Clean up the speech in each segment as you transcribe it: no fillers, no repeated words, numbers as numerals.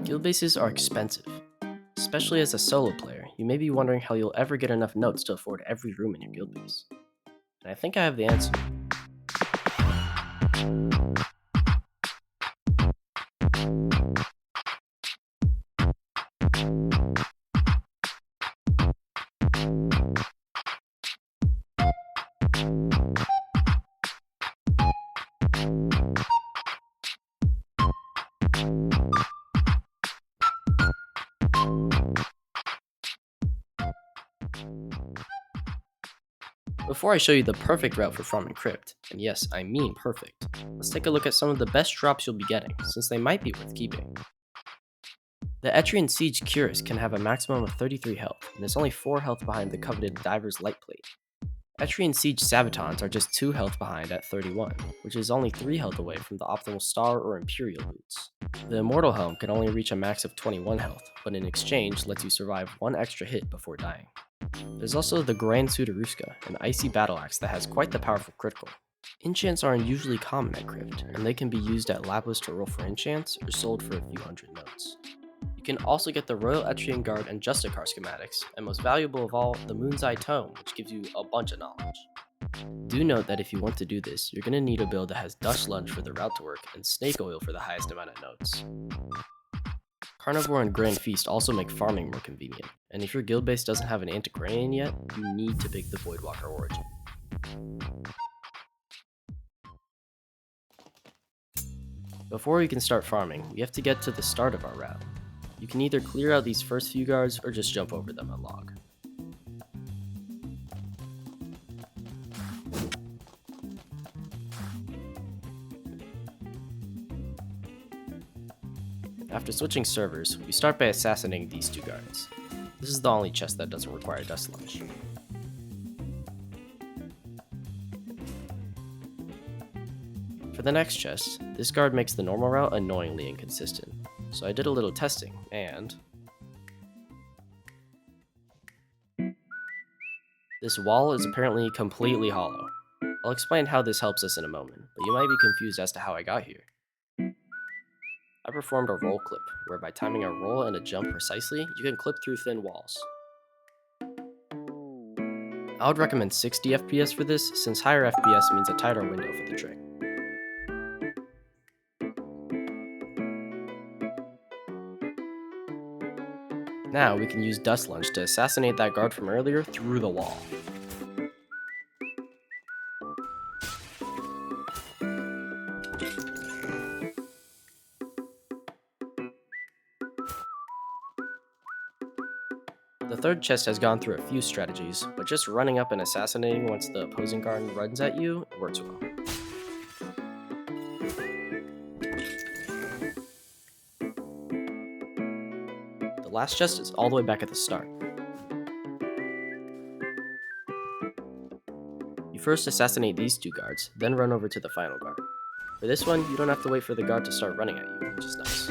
Guild bases are expensive. Especially as a solo player, you may be wondering how you'll ever get enough notes to afford every room in your guild base. And I think I have the answer. Before I show you the perfect route for farming crypt, and yes, I mean perfect, let's take a look at some of the best drops you'll be getting, since they might be worth keeping. The Etrian Siege Cuirass can have a maximum of 33 health, and is only 4 health behind the coveted Diver's Light Plate. Etrian Siege Sabatons are just 2 health behind at 31, which is only 3 health away from the optimal Star or Imperial boots. The Immortal Helm can only reach a max of 21 health, but in exchange lets you survive 1 extra hit before dying. There's also the Grand Sudaruska, an icy battle axe that has quite the powerful critical. Enchants are unusually common at Crypt, and they can be used at Lablas to roll for enchants or sold for a few hundred notes. You can also get the Royal Etrian Guard and Justicar schematics, and most valuable of all, the Moon's Eye Tome, which gives you a bunch of knowledge. Do note that if you want to do this, you're going to need a build that has Dust Lunge for the route to work and Snake Oil for the highest amount of notes. Carnivore and Grand Feast also make farming more convenient, and if your guild base doesn't have an Antiquarian yet, you need to pick the Voidwalker Origin. Before we can start farming, we have to get to the start of our route. You can either clear out these first few guards or just jump over them and log. After switching servers, we start by assassinating these 2 guards. This is the only chest that doesn't require Dust Lunge. For the next chest, this guard makes the normal route annoyingly inconsistent, so I did a little testing, and this wall is apparently completely hollow. I'll explain how this helps us in a moment, but you might be confused as to how I got here. I performed a roll clip, where by timing a roll and a jump precisely, you can clip through thin walls. I would recommend 60 FPS for this, since higher FPS means a tighter window for the trick. Now we can use Dust Lunge to assassinate that guard from earlier through the wall. The third chest has gone through a few strategies, but just running up and assassinating once the opposing guard runs at you works well. The last chest is all the way back at the start. You first assassinate these 2 guards, then run over to the final guard. For this one, you don't have to wait for the guard to start running at you, which is nice.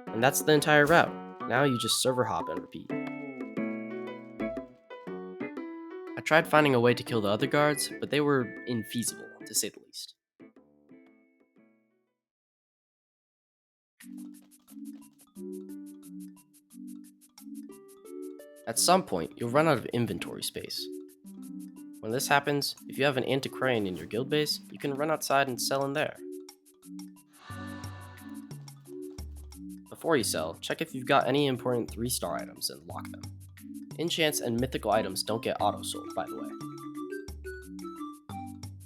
And that's the entire route. Now you just server hop and repeat. I tried finding a way to kill the other guards, but they were infeasible, to say the least. At some point, you'll run out of inventory space. When this happens, if you have an Antiquarian in your guild base, you can run outside and sell in there. Before you sell, check if you've got any important 3-star items and lock them. Enchants and mythical items don't get auto-sold, by the way.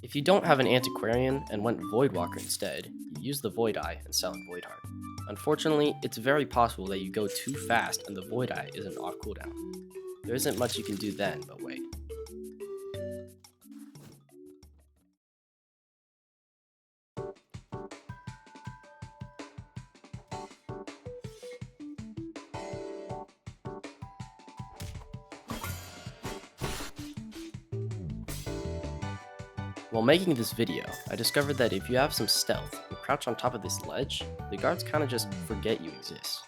If you don't have an Antiquarian and went Voidwalker instead, you use the Void Eye and sell in Void Heart. Unfortunately, it's very possible that you go too fast and the Void Eye isn't off cooldown. There isn't much you can do then but wait. While making this video, I discovered that if you have some stealth and crouch on top of this ledge, the guards kinda just forget you exist.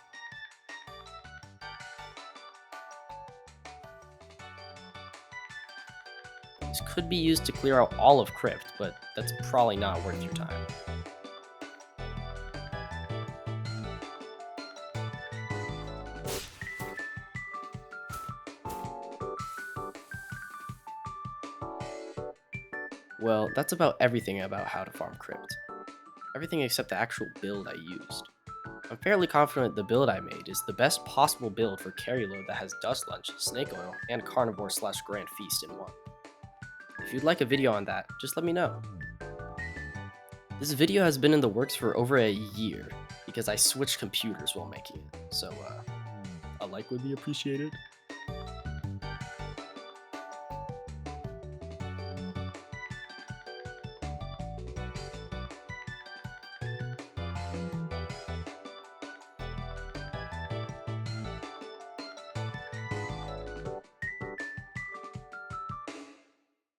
This seeds could be used to clear out all of Crypt, but that's probably not worth your time. Well, that's about everything about how to farm Crypt. Everything except the actual build I used. I'm fairly confident the build I made is the best possible build for carry load that has Dust Lunch, Snake Oil, and Carnivore / Grand Feast in one. If you'd like a video on that, just let me know. This video has been in the works for over a year because I switched computers while making it, so a like would be appreciated.